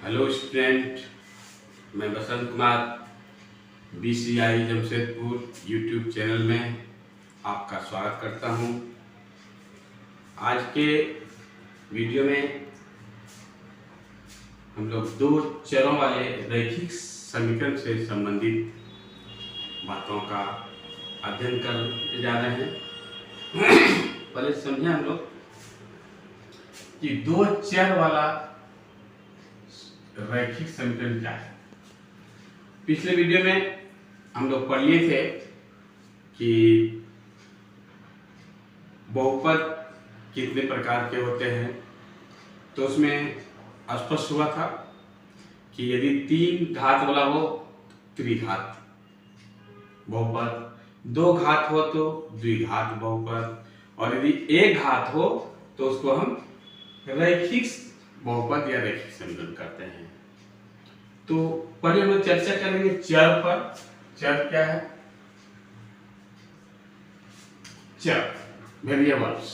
Hello student, मैं Basant Kumar BCI Jamshedpur YouTube channel में आपका स्वागत करता हूं। आज के वीडियो में हम लोग दो चरों वाले रैखिक समीकरण से संबंधित बातों का अध्ययन करने जा रहे हैं। पहले समझें हम लोग कि दो चर वाला रैखिक समीकरण क्या है। पिछले वीडियो में हम लोग पढ़ लिए थे कि बहुपद कितने प्रकार के होते हैं, तो उसमें स्पष्ट हुआ था कि यदि 3 घात वाला हो त्रिघात बहुपद, 2 घात हो तो द्विघात बहुपद, और यदि 1 घात हो तो उसको हम रैखिक बहुपद या रैखिक समीकरण करते हैं। तो पहले हम लोग चर्चा करेंगे चर पर। चर क्या है? चर वेरिएबल्स,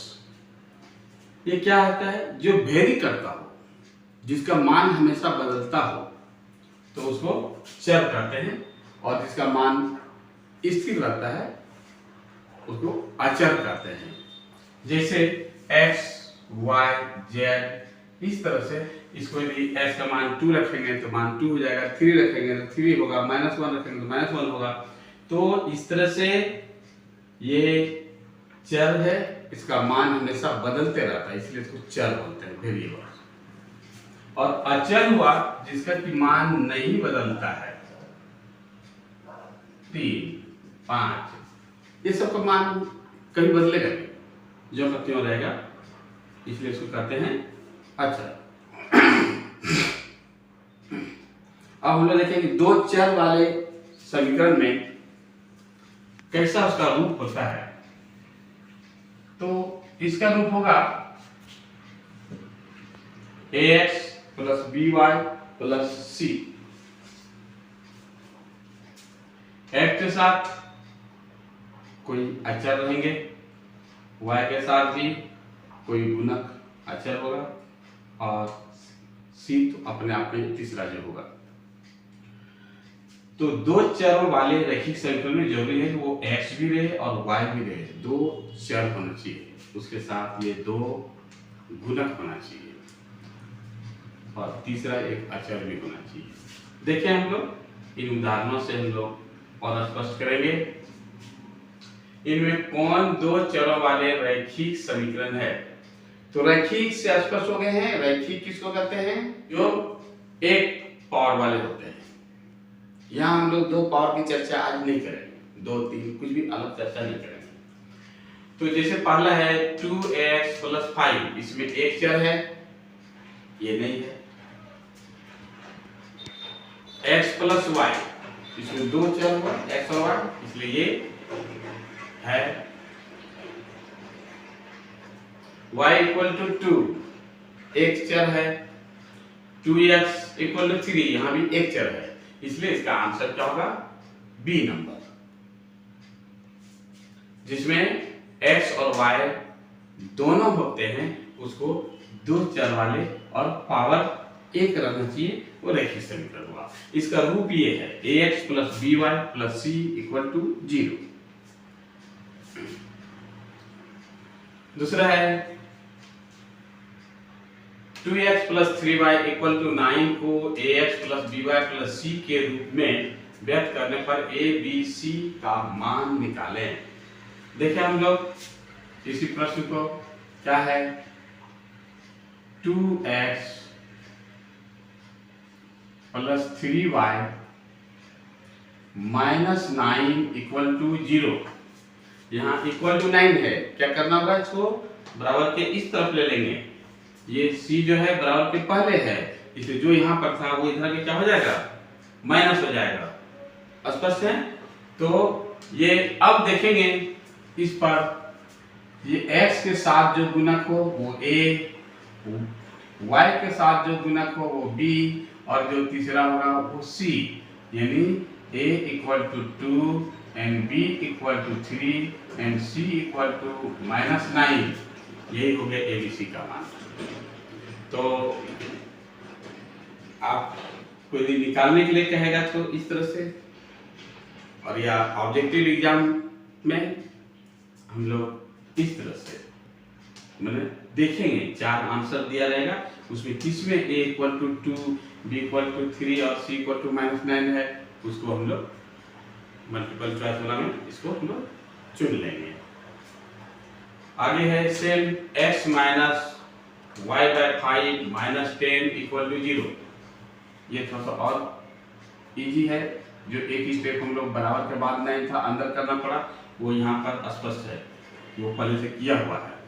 ये क्या होता है? जो वेरी करता हो, जिसका मान हमेशा बदलता हो, तो उसको चर कहते हैं, और जिसका मान स्थिर रहता है उसको अचर कहते हैं। जैसे x, y, z, इस तरह से इसको यदि x का मान 2 रखेंगे तो मान 2 हो जाएगा, 3 रखेंगे तो 3 होगा, -1 रखेंगे तो -1 होगा। तो इस तरह से ये चर है, इसका मान हमेशा बदलते रहता है, इसलिए इसको चर बोलते हैं, वेरिएबल। और अचर हुआ जिसका कि मान नहीं बदलता है, 3, 5, ये सब का मान कभी बदलेगा नहीं, जो का त्यों रहेगा, इसलिए इसको कहते हैं अचर। अब हम लोग देखेंगे दो चर वाले समीकरण में कैसा उसका रूप होता है। तो इसका रूप होगा ax plus by plus c। x के साथ कोई अचर रहेंगे, y के साथ भी कोई गुणक अचर होगा, और c तो अपने आप में तीसरा जो होगा। तो दो चरों वाले रैखिक समीकरण में जरूरी है कि वो x भी रहे और y भी रहे, दो चर होना चाहिए, उसके साथ ये दो गुणक होना चाहिए, और तीसरा एक अचर भी होना चाहिए। देखिए हम लोग इन उदाहरणों से हम लोग और स्पष्ट करेंगे इनमें कौन दो चरों वाले रैखिक समीकरण है। तो रैखिक से स्पष्ट हो गए हैं। रैखिक किसको कहते हैं? जो एक पावर वाले होते हैं। यहाँ हम लोग 2 पावर की चर्चा आज नहीं करेंगे, 2, 3 कुछ भी अलग चर्चा नहीं करेंगे। तो जैसे पहला है 2x प्लस 5, इसमें एक चर है, ये नहीं है। x प्लस y, इसमें 2 चर हुआ, x और y, इसलिए ये है। y इक्वल टू 2, एक चर है। 2x इक्वल टू 3, यहां भी एक चर है, इसलिए इसका आंसर क्या होगा? बी नंबर, जिसमें x और y दोनों होते हैं, उसको दो चर वाले और पावर एक रहना चाहिए, वो रैखिक समीकरण हुआ। इसका रूप ये है ax plus by plus c equal to 0। दूसरा है 2x plus 3y equal to 9 को ax plus by plus c के रूप में व्यक्त करने पर a, b, c का मान निकालें। देखें हम लोग इसी प्रश्न को, क्या है? 2x plus 3y minus 9 equal to 0। यहाँ इक्वल टू 9 है, क्या करना होगा? इसको बराबर के इस तरफ ले लेंगे। ये c जो है बराबर के पहले है, इसलिए जो यहाँ पर था वो इधर के क्या हो जाएगा? माइनस हो जाएगा। स्पष्ट है? तो ये अब देखेंगे इस पर, ये x के साथ जो गुणक हो वो a, y के साथ जो गुणक हो वो b, और जो तीसरा होगा वो c, यानी a equal to 2 and b equal to 3 and c equal to -9। यही हो गया ABC का मान। तो आप कोई निकालने के लिए कहेगा तो इस तरह से, और या ऑब्जेक्टिव एग्जाम में हम लोग इस तरह से मैंने देखेंगे 4 आंसर दिया रहेगा, उसमें किसमें a equal to 2, b equal to 3 और c इक्वल टू -9 है, उसको हम लोग मल्टीपल चॉइस वाला में इसको हम लोग चुन लेंगे। आगे है same x minus y by 5 minus 10 equal to 0। ये थोड़ा सा और इजी है, जो एक ही स्टेप हम लोग बराबर के बाद नहीं था अंदर करना पड़ा, वो यहाँ पर स्पष्ट है, वो पहले से किया हुआ है।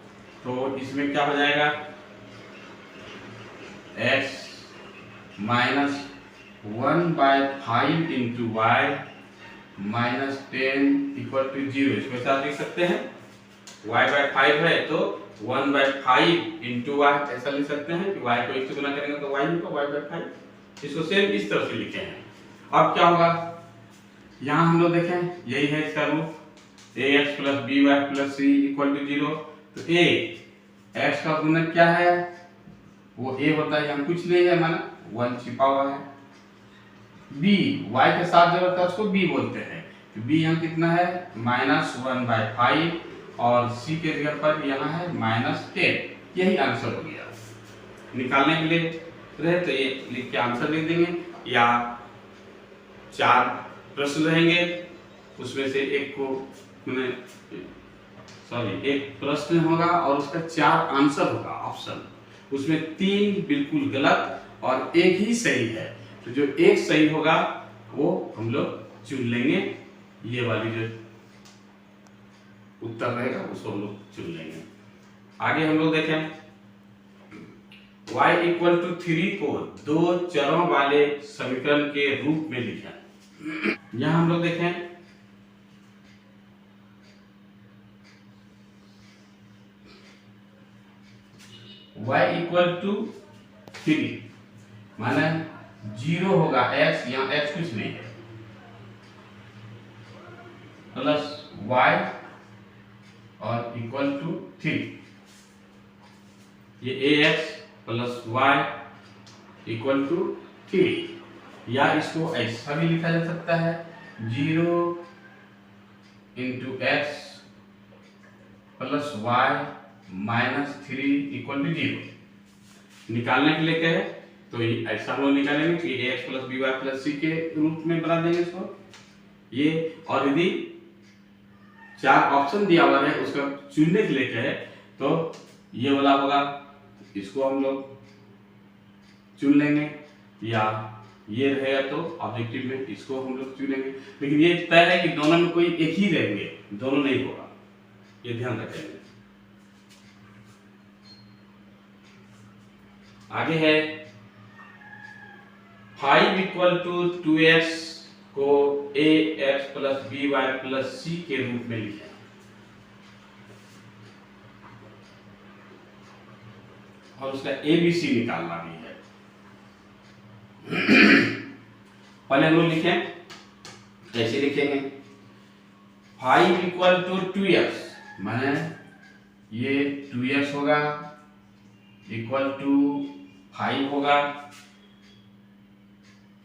तो इसमें क्या हो जाएगा, x minus 1/5 into y minus 10 equal to 0। इसको साथ लिख सकते हैं, y/5 है तो 1/5 इंटू वाई ऐसा लिख सकते हैं कि y को 1 से गुना करेंगे तो y होगा y/5। इसको सेम इस तरह से लिखे हैं। अब क्या होगा, यहाँ हम लोग देखें यही है इसका रूप, ax plus by plus c equal to 0। तो a x का गुणक क्या है, वो a होता है, यहाँ कुछ नहीं है माना 1 छिपा हुआ है। b y के साथ जो होता है उसको b बोलते हैं, तो b यहाँ कितना है -1/5 और c के जगह पर यहाँ है -10। यही आंसर हो गया। निकालने के लिए रहे तो ये लिख के आंसर लिख देंगे, या 4 प्रश्न रहेंगे उसमें से एक को एक प्रश्न होगा और उसका 4 आंसर होगा ऑप्शन, उसमें 3 बिल्कुल गलत और एक ही सही है। तो जो एक सही होगा वो हम लोग चुन लेंगे, ये वाली जो उत्तर रहेगा उसको हम लोग चुन लेंगे। आगे हम लोग देखें y इक्वल टू 3 को 2 चरों वाले समीकरण के रूप में लिखें। यहां हम लोग देखें y इक्वल टू 3 माने 0 होगा x, यहाँ x कुछ नहीं है, प्लस y और इक्वल टू 3, ये ax plus y equal to 3, या इसको ऐसा भी लिखा जा सकता है 0 into x plus y minus 3 equal to 0। निकालने के लिए क्या है तो ये ऐसा हम लोग निकालेंगे कि ax plus b y plus c के रूप में बना देंगे इसको ये। और यदि 4 ऑप्शन दिया हुआ है उसका चुनने के लिए क्या है तो ये वाला होगा, इसको हम लोग चुन लेंगे, या ये रहेगा तो ऑब्जेक्टिव में इसको हम लोग चुनेंगे। लेकिन ये तय है कि दोनों में कोई एक ही रहेंगे, दोनों नहीं होगा, ये ध्यान रखेंगे। आगे है 5 इक्वल टू 2x को ax plus b y plus c के रूप में लिखें। और उसका ABC निकालना भी है। पहले हम लोग लिखें, कैसे लिखेंगे 5 इक्वल टू 2x माने ये 2x होगा इक्वल टू 5 होगा,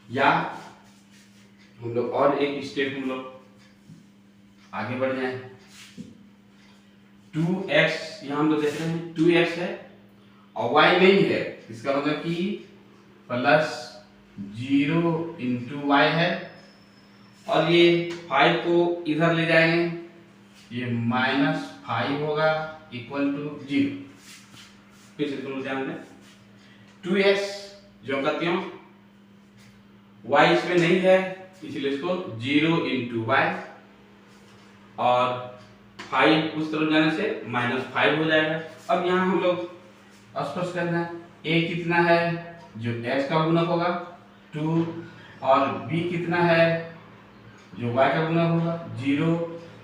या हम लोग और एक स्टेप हम लोग आगे बढ़ जाए 2x, यहां हम लोग देख रहे हैं 2x है और y नहीं है, इसका मतलब कि प्लस 0 इंटू वाई है, और ये 5 को इधर ले जाएंगे, ये -5 होगा इक्वल टू 0। फिर से दोनों ध्यान दें 2x जो का त्यों, y इसमें नहीं है इसलिए इसको 0 इंटू वाई, और 5 उस तरफ जाने से -5 हो जाएगा। अब यहाँ हम लोग स्पष्ट करना है a कितना है जो x का गुणक होगा 2, और b कितना है जो y का गुणक होगा 0,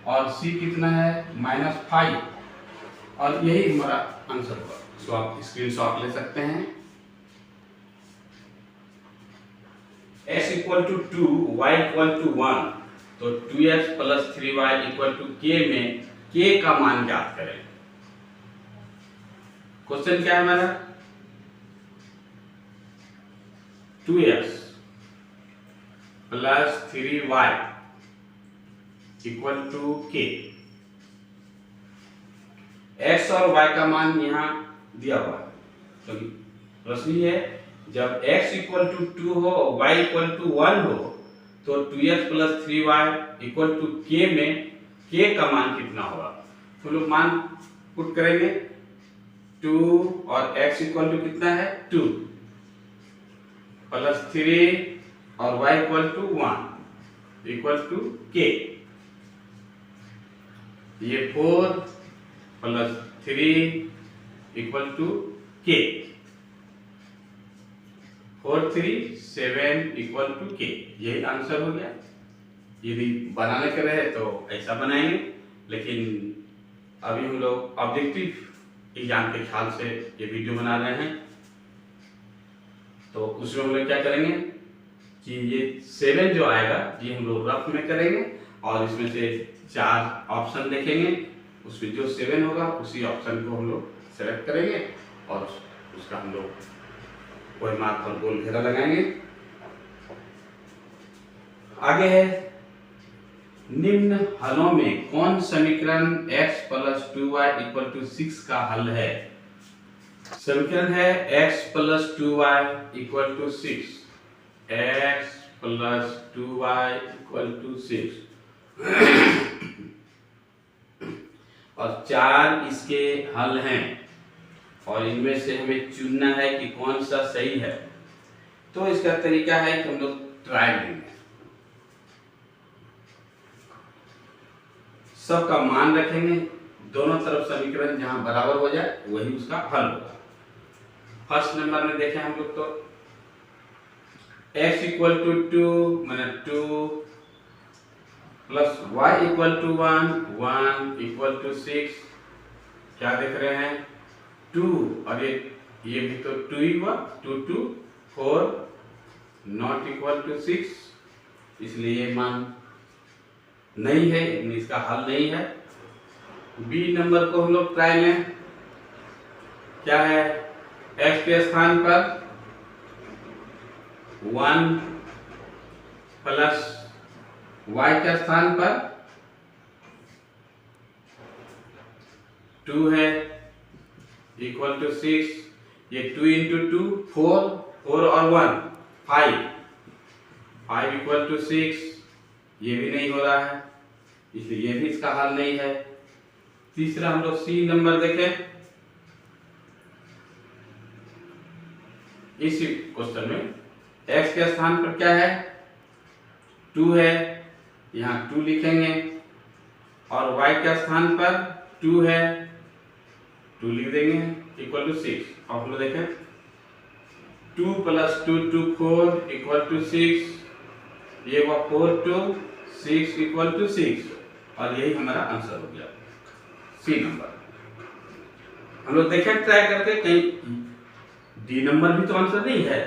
और c कितना है -5, और यही हमारा आंसर होगा। इसको आप स्क्रीनशॉट ले सकते हैं। x equal to 2 y equal to 1, तो 2x plus 3y equal to k में k का मान ज्ञात करें। क्वेश्चन क्या है हमारा 2x plus 3y equal to k। x और y का मान यहाँ दिया हुआ है, तो प्रश्न है जब x इक्वल टू 2 हो y इक्वल टू 1 हो तो 2x plus 3y equal to k में k का मान कितना होगा। तो लोग मान पुट करेंगे 2 और x इक्वल टू कितना है 2 प्लस 3 और y equal to 1 equal to k। ये 4 plus 3 equal to k। 4 3 7 equal to k। यही आंसर हो गया। यदि बनाने के रहे तो ऐसा बनाएंगे, लेकिन अभी हम लोग ऑब्जेक्टिव एग्जाम के ख्याल से ये वीडियो बना रहे हैं, तो उसमें हम लोग क्या करेंगे कि ये 7 जो आएगा ये हम लोग रफ में करेंगे और इसमें से 4 ऑप्शन देखेंगे, उसमें जो 7 होगा उसी ऑप्शन को हम लोग सेलेक्ट करेंगे और उसका हम लोग कोई मार्क पर गोल घेरा लगाएंगे। आगे है निम्न हलों में कौन समीकरण x plus 2y equal to 6 का हल है। समीकरण है x plus 2y equal to 6। x plus 2y equal to 6 और 4 इसके हल हैं और इनमें से हमें चुनना है कि कौन सा सही है। तो इसका तरीका है कि हम लोग ट्राई लेंगे, सबका मान रखेंगे, दोनों तरफ समीकरण जहां बराबर हो जाए वही उसका हल होगा। फर्स्ट नंबर में देखें हम लोग तो x इक्वल टू 2 माने 2 plus y equal to 1 equal to 6। क्या देख रहे हैं 2 और ये भी तो 2 ही हुआ, 2 2 4 नॉट इक्वल टू 6, इसलिए ये मान नहीं है, इसका हल नहीं है। बी नंबर को हम लोग ट्राई लें। क्या है x के स्थान पर 1 प्लस y के स्थान पर 2 है इक्वल टू 6। ये 2 इंटू 2 4 और 1 5 इक्वल टू 6। ये भी नहीं हो रहा है, इसलिए ये भी इसका हल नहीं है। तीसरा हम लोग सी नंबर देखें। इस क्वेश्चन में x के स्थान पर क्या है 2 है, यहाँ 2 लिखेंगे और y के स्थान पर 2 है, 2 लिख देंगे इक्वल टू 6। अब हम लोग देखें 2 प्लस 2 2 4 इक्वल टू 6। ये हुआ 4 2 6 इक्वल टू 6 और यही हमारा आंसर हो गया सी नंबर। हम लोग देखें ट्राई करके, कहीं डी नंबर भी तो आंसर नहीं है।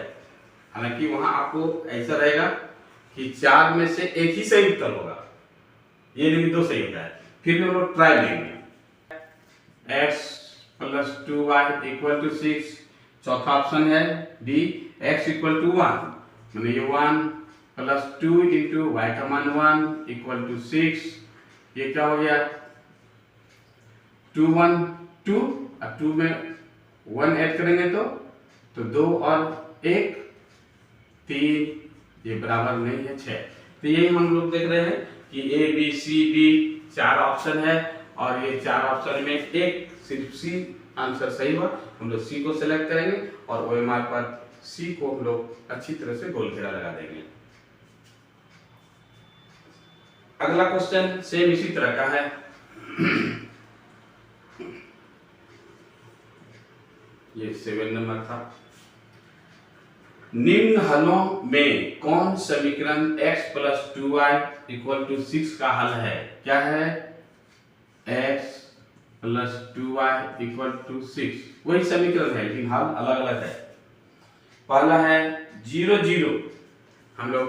हालांकि वहां आपको ऐसा रहेगा कि 4 में से एक ही सही उत्तर होगा, ये नहीं 2 सही होता है। फिर हम लोग ट्राई लेंगे x plus 2y equal to 6। चौथा ऑप्शन है डी x इक्वल टू 1, मैंने ये 1 प्लस 2 इंटू y का मान 1 इक्वल टू 6। ये क्या हो गया 2 1 2 और 2 में 1 ऐड करेंगे तो 2 और 1 3, ये बराबर नहीं है 6। तो यही हम लोग देख रहे हैं कि A B C D 4 option है और ये 4 ऑप्शन में एक सिर्फ सी आंसर सही हुआ। हम लोग सी को सिलेक्ट करेंगे और OMR पर सी को हम लोग अच्छी तरह से गोल घेरा लगा देंगे। अगला क्वेश्चन सेम इसी तरह का है। ये 7 नंबर था। निम्न हलों में कौन समीकरण x plus 2y equal to 6 का हल है। क्या है x plus 2y equal to 6, वही समीकरण है लेकिन हल अलग अलग है। पहला है 0 0। हम लोग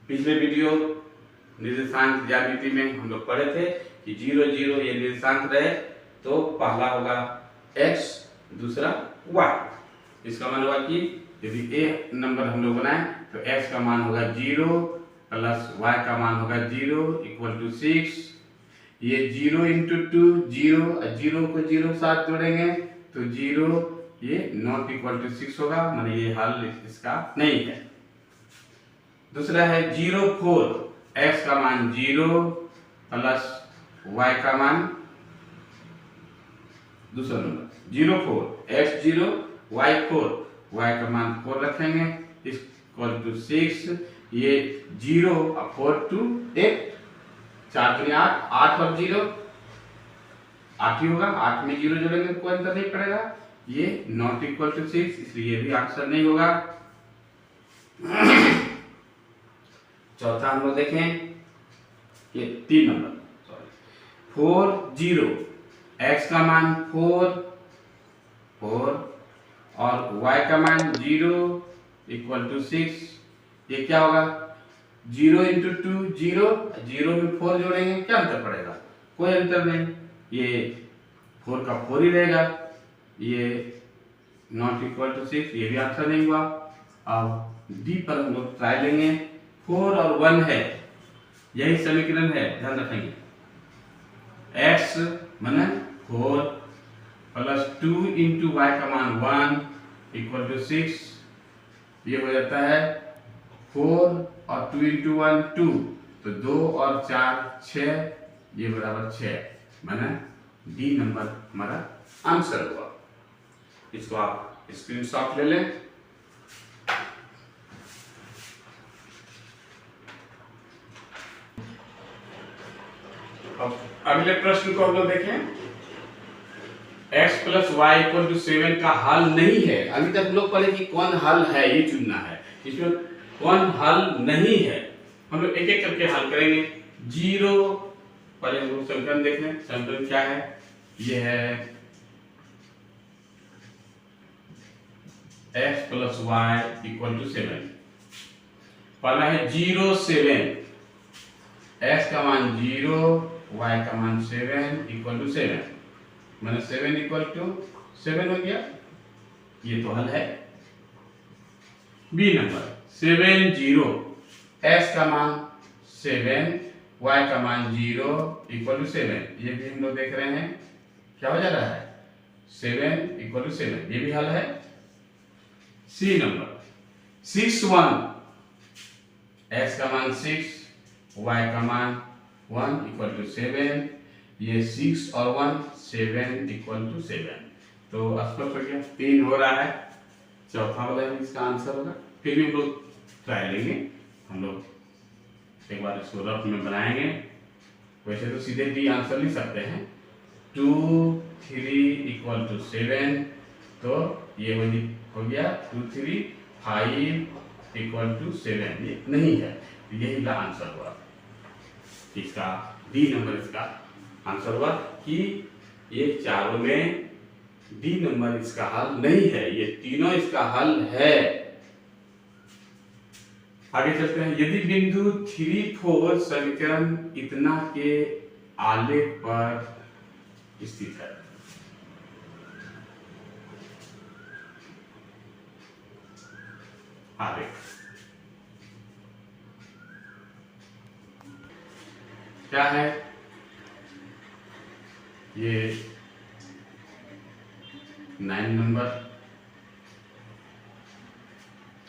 पिछले वीडियो निर्देशांक ज्यामिति में हम लोग पढ़े थे कि 0 0 ये निर्देशांक रहे तो पहला होगा x दूसरा y। इसका मतलब हुआ कि यदि ए नंबर हम लोग बनाए तो x का मान होगा 0 प्लस y का मान होगा 0 इक्वल टू 6। ये 0 इंटू 2 0, 0 को 0 साथ जोड़ेंगे तो 0, ये नॉट इक्वल टू 6 होगा, माने ये हल इसका नहीं है। दूसरा है 0 4, x का मान 0 प्लस y का मान, दूसरा नंबर 0 4, x 0 y 4, y का मान 4 रखेंगे इक्वल टू 6। ये 0 और 4 टू 8, 4 दूनी 8, 8 और 0 8 ही होगा, 8 में 0 जोड़ेंगे कोई अंतर नहीं पड़ेगा। ये नॉट इक्वल टू 6, इसलिए ये भी आंसर नहीं होगा। चौथा हम लोग देखें, ये 3 नंबर 4 0, x का मान 4 और y का मान 0 इक्वल टू 6। ये क्या होगा, 0 इंटू 2 0, 0 में 4 जोड़ेंगे क्या अंतर पड़ेगा, कोई अंतर नहीं, ये 4 का 4 ही रहेगा। ये नॉट इक्वल टू 6, ये भी आंसर नहीं हुआ। अब डी पर हम लोग ट्राई लेंगे। 4 और 1 है, यही समीकरण है, ध्यान रखेंगे। x माने 4 प्लस 2 इंटू y का मान 1 इक्वल टू 6। ये हो जाता है 4 और 2 इंटू 1 2, तो 2 और 4 6, ये बराबर 6, माने डी नंबर हमारा आंसर हुआ। इसको आप स्क्रीनशॉट ले लें। अब अगले प्रश्न को हम लोग देखें। x plus y equal to 7 का हल नहीं है। अभी तक लोग पढ़े कि कौन हल है, ये चुनना है। इसमें कौन हल नहीं है, हम लोग एक एक करके हल करेंगे। 0, पहले हम लोग समीकरण देख लें। समीकरण क्या है, ये है x plus y equal to 7। पहला है 0 7, x का मान 0, y का मान 7 इक्वल टू 7, मैंने 7 इक्वल टू 7 हो गया। ये तो हल है। बी नंबर 7 0, x का मान 7, y का मान 0 इक्वल टू 7, ये भी हम लोग देख रहे हैं क्या हो जा रहा है, 7 इक्वल टू 7, ये भी हल है। सी नंबर 6 1, x का मान 6, y का मान 1 इक्वल टू 7, ये 6 और 1 7 इक्वल टू 7, तो स्पष्ट हो गया 3 हो रहा है। चौथा वाला इसका आंसर होगा। फिर भी हम लोग ट्राई लेंगे, हम लोग एक बार इसको रफ में बनाएंगे। वैसे तो सीधे डी आंसर लिख सकते हैं, 2 3 इक्वल टू 7, तो ये हो गया 2 3 5 इक्वल टू 7, ये नहीं है, यही ला आंसर हुआ। इसका डी नंबर इसका आंसर हुआ कि ये चारों में डी नंबर इसका हल नहीं है, ये तीनों इसका हल है। आगे चलते हैं। यदि बिंदु 3 4 समीकरण इतना के आलेख पर स्थित है, आलेख क्या है, ये 9 नंबर।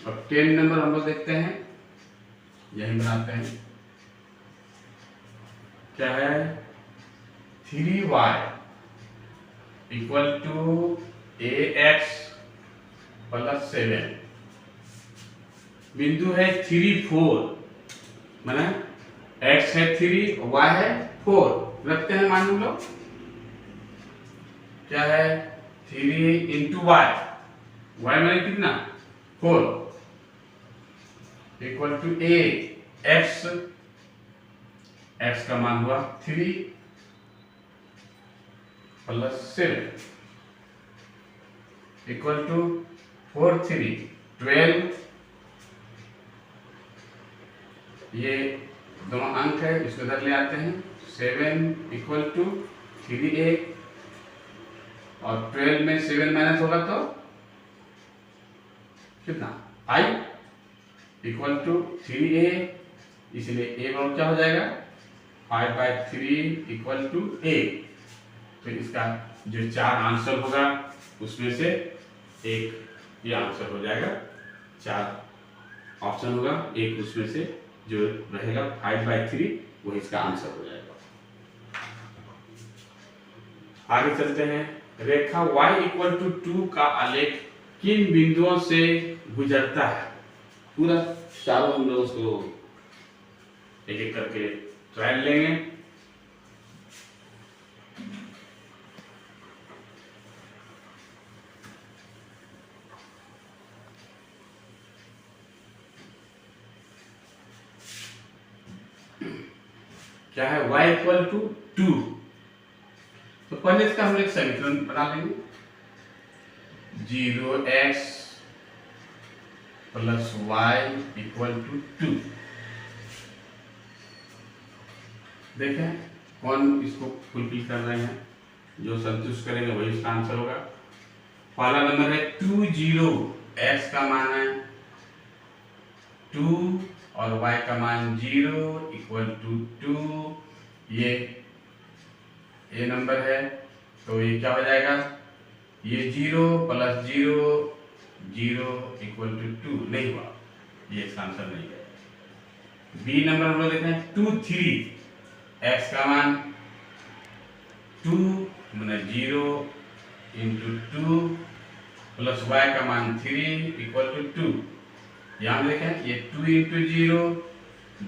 अब 10 नंबर हम लोग देखते हैं, यही बनाते हैं। क्या है, 3y equal to ax plus 7, बिंदु है 3 4, माने x है 3, y है 4, रखते हैं मान लोग। क्या है, 3 इंटू वाई, वाई मैंने कितना 4 equal to a x, x का मान हुआ 3 प्लस 7 इक्वल टू 4 3 12, ये दोनों अंक है, इसको इधर ले आते हैं। 7 इक्वल टू 3a, और 12 में 7 माइनस होगा तो कितना 5 इक्वल टू 3a, इसलिए a बराबर क्या हो जाएगा 5/3 इक्वल टू a। तो इसका जो 4 आंसर होगा उसमें से एक ये आंसर हो जाएगा, 4 ऑप्शन होगा, एक उसमें से जो रहेगा 5/3 वो इसका आंसर हो जाएगा। आगे चलते हैं। रेखा y इक्वल टू 2 का आलेख किन बिंदुओं से गुजरता है? पूरा चारों हम लोग उसको एक एक करके ट्रायल लेंगे। क्या है y इक्वल टू 2, तो पहले इसका हम एक समीकरण बना लेंगे। 0x plus y equal to 2। देखें कौन इसको फुलफिल कर रहे हैं, जो संतुष्ट करेंगे वही इसका आंसर होगा। पहला नंबर है 2 0, x का मान है 2 और y का मान 0 इक्वल टू 2, ये नंबर है। तो ये क्या हो जाएगा, ये 0 प्लस 0 0 इक्वल टू 2 नहीं हुआ, ये इसका आंसर नहीं है। बी नंबर हम लोग देखें 2 3, x का मान 2 माने 0 इंटू 2 प्लस y का मान 3 इक्वल टू 2। यहाँ देखें ये 2 इंटू 0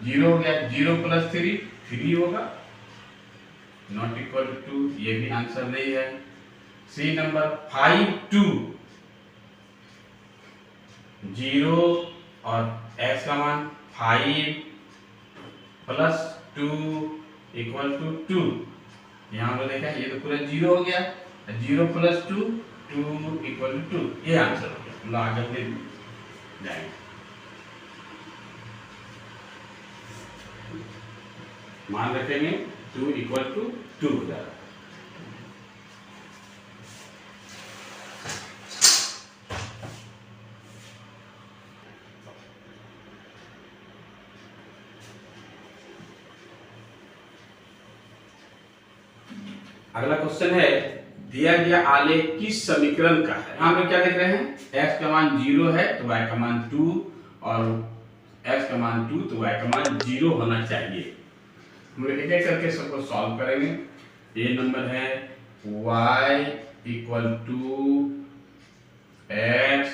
0 हो गया, 0 प्लस 3 3 होगा, नॉट इक्वल टू 2, ये भी आंसर नहीं है। सी नंबर 5 2 0 और x का मान 5 प्लस 2 इक्वल टू 2। यहाँ पर देखा ये तो पूरा 0 हो गया, 0 प्लस 2 2 इक्वल टू 2, ये आंसर हो गया। हम लोग आगे बढ़ जाएंगे। मान रखेंगे 2 इक्वल टू 2 हो जाएगा। अगला क्वेश्चन है, दिया गया आलेख किस समीकरण का है? यहाँ पे क्या देख रहे हैं, x का मान 0 है तो y का मान 2 और x का मान 2 तो y का मान 0 होना चाहिए। हम लोग एक एक करके सबको सॉल्व करेंगे। ये नंबर है y equal to x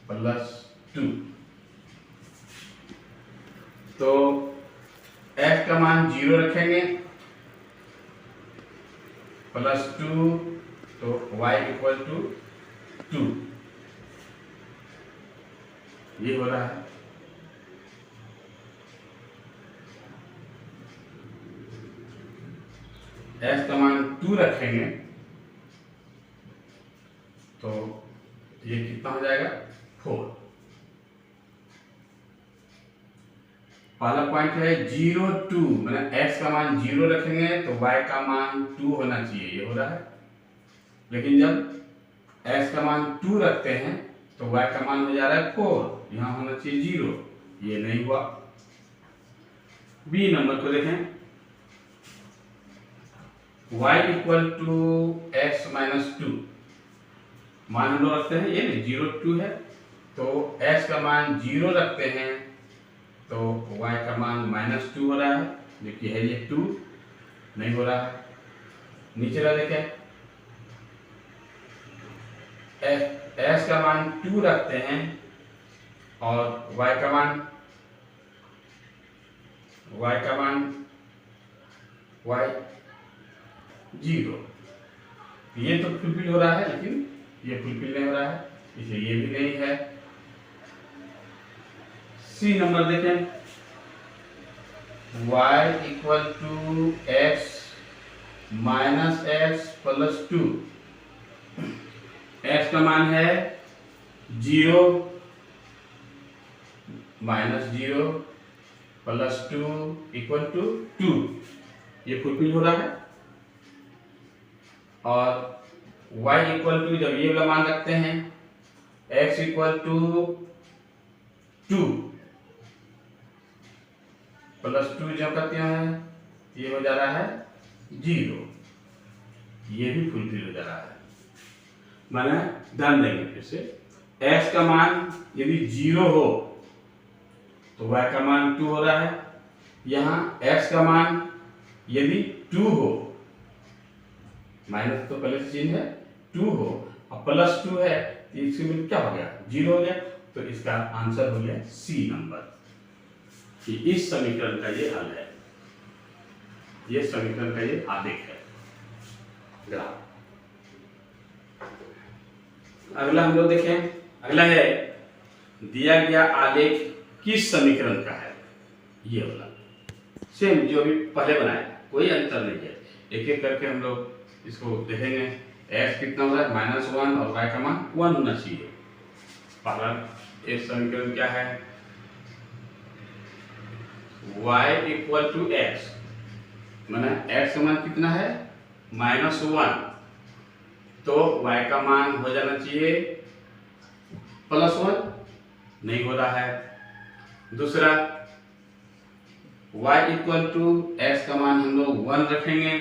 plus 2, तो x का मान 0 रखेंगे प्लस 2 तो y इक्वल टू 2, ये हो रहा है। x का मान 2 रखेंगे तो ये कितना हो जाएगा 4। पहला पॉइंट है 0 2, मतलब x का मान 0 रखेंगे तो y का मान 2 होना चाहिए, ये हो रहा है। लेकिन जब x का मान 2 रखते हैं तो y का मान हो जा रहा है 4, यहाँ होना चाहिए 0, ये नहीं हुआ। बी नंबर को देखें, y equal to x minus 2, मान हम लोग रखते हैं ये नहीं 0 2 है, तो x का मान 0 रखते हैं तो y का मान -2 हो रहा है, देखिए है ये 2 नहीं हो रहा है। नीचे वाला देखें, s का मान 2 रखते हैं और y का मान y 0, ये तो फुलफिल हो रहा है लेकिन ये फुलफिल नहीं हो रहा है, इसलिए ये भी नहीं है। सी नंबर देखें, y equal to x minus x plus 2, x का मान है 0 माइनस 0 प्लस 2 इक्वल टू 2, ये फुलफिल हो रहा है। और y इक्वल टू जब ये वाला मान रखते हैं x इक्वल टू 2 प्लस 2 जब करते हैं ये हो जा रहा है 0, ये भी फुलफिल हो जा रहा है। माने ध्यान देंगे फिर से, x का मान यदि 0 हो तो y का मान 2 हो रहा है। यहाँ x का मान यदि 2 हो, माइनस तो पहले से चिन्ह है, 2 हो और प्लस 2 है तो इसके मिल क्या हो गया 0 हो गया। तो इसका आंसर हो गया सी नंबर, कि इस समीकरण का ये हल है, ये समीकरण का ये आलेख है ग्राफ। अगला हम लोग देखें, अगला है दिया गया आलेख किस समीकरण का है। ये वाला सेम जो भी पहले बनाया, कोई अंतर नहीं है। एक एक करके हम लोग इसको देखेंगे। x कितना हो रहा है -1 और y का मान 1 होना चाहिए। पहला एक समीकरण क्या है, y इक्वल टू x, माना x का मान कितना है -1, तो y का मान हो जाना चाहिए +1, नहीं हो रहा है। दूसरा y इक्वल टू x का मान हम लोग 1 रखेंगे,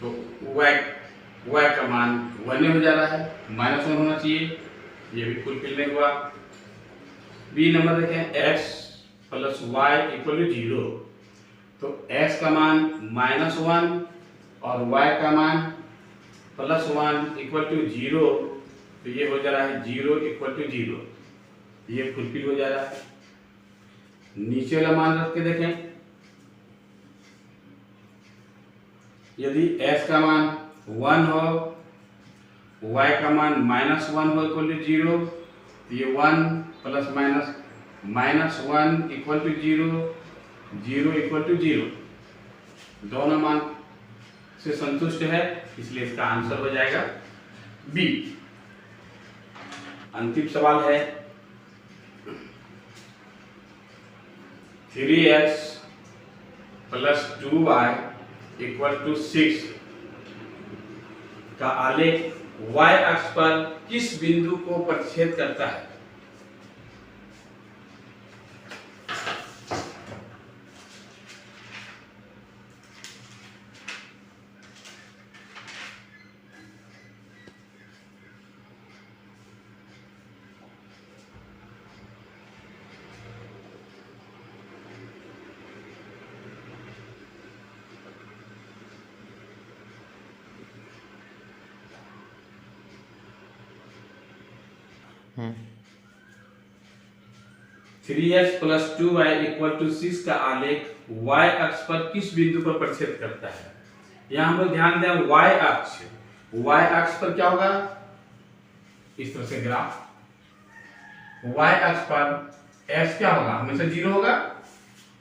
तो y का मान 1 हो जा रहा है, -1 होना चाहिए, ये भी फुलफिल नहीं हुआ। बी नंबर देखें, x plus y equal to 0, तो x का मान -1 और y का मान +1 इक्वल टू 0, तो ये हो जा रहा है 0 इक्वल टू 0, ये फुलफिल हो जा रहा है। नीचे वाला मान रख के देखें, यदि x का मान 1 हो, y का मान -1 हो इक्वल टू 0, तो ये 1 plus minus -1 equal to 0, 0 equal to 0, दोनों मान से संतुष्ट है, इसलिए इसका आंसर हो जाएगा बी। अंतिम सवाल है 3x plus 2y equal to 6 का आलेख y अक्ष पर किस बिंदु को प्रतिच्छेद करता है। Three x plus 2y equal to 6 का आलेख y अक्ष पर किस बिंदु पर प्रतिच्छेद करता है। यहाँ हम लोग ध्यान दें, y अक्ष पर क्या होगा, इस तरह से ग्राफ, y अक्ष पर x क्या होगा, हमेशा 0 होगा,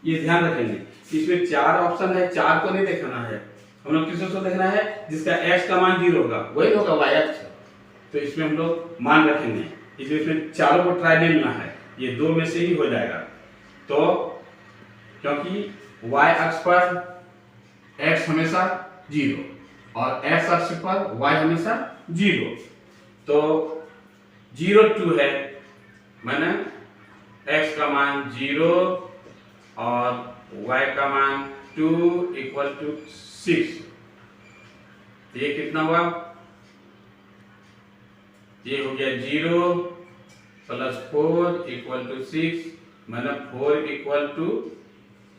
ये ध्यान रखेंगे। इसमें 4 ऑप्शन है, 4 को नहीं देखना है, हम लोग किसको देखना है, जिसका x का मान 0 होगा वही होगा y अक्ष, तो इसमें हम लोग मान रखेंगे। इसमें चारों को ट्राई नहीं लेना है, ये 2 में से ही हो जाएगा। तो क्योंकि y अक्ष पर x हमेशा 0 और x अक्ष पर y हमेशा 0, तो 0 2 है, माने x का मान 0 और y का मान 2 इक्वल टू 6, ये कितना हुआ, ये हो गया 0 प्लस 4 इक्वल टू 6, मतलब 4 इक्वल टू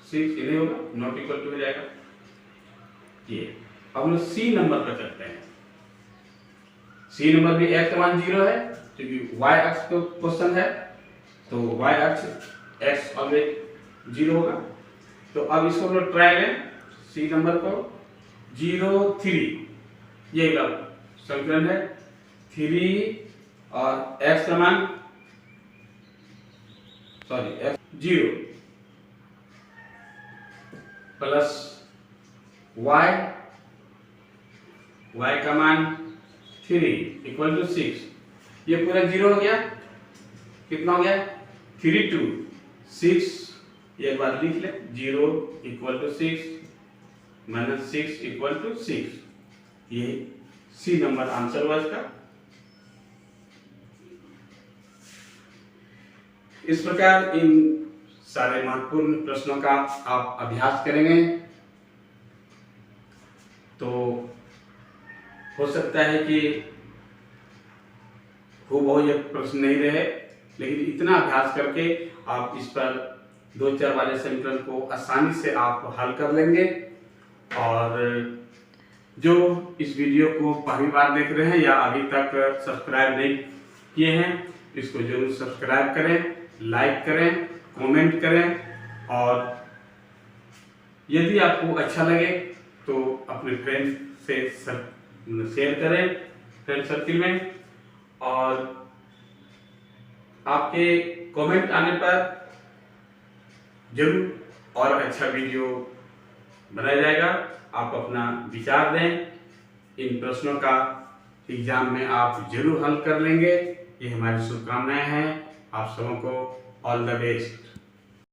6, ये नहीं होगा, नॉट इक्वल टू हो जाएगा ये। अब हम लोग सी नंबर पर चलते हैं। सी नंबर भी x का मान 0 है, क्योंकि y अक्ष का क्वेश्चन है, तो y अक्ष x ऑलवेज 0 होगा। तो अब इसको हम लोग ट्राई लें, सी नंबर को 0 3, ये समीकरण है, 3 और x का मान x 0 प्लस y का मान 3 इक्वल टू 6, ये पूरा 0 हो गया, कितना हो गया 3 2 6, ये एक बार लिख ले, 0 equal to 6 minus 6 equal to 6, ये सी नंबर आंसर हुआ इसका। इस प्रकार इन सारे महत्वपूर्ण प्रश्नों का आप अभ्यास करेंगे तो हो सकता है कि हूबहू ये प्रश्न नहीं रहे, लेकिन इतना अभ्यास करके आप इस पर 2-4 वाले समीकरण को आसानी से आप हल कर लेंगे। और जो इस वीडियो को पहली बार देख रहे हैं या अभी तक सब्सक्राइब नहीं किए हैं, इसको जरूर सब्सक्राइब करें, लाइक करें, कमेंट करें, और यदि आपको अच्छा लगे तो अपने फ्रेंड से शेयर करें फ्रेंड सर्किल में। और आपके कमेंट आने पर जरूर और अच्छा वीडियो बनाया जाएगा। आप अपना विचार दें। इन प्रश्नों का एग्जाम में आप जरूर हल कर लेंगे, ये हमारी शुभकामनाएं हैं। आप सबों को ऑल द बेस्ट।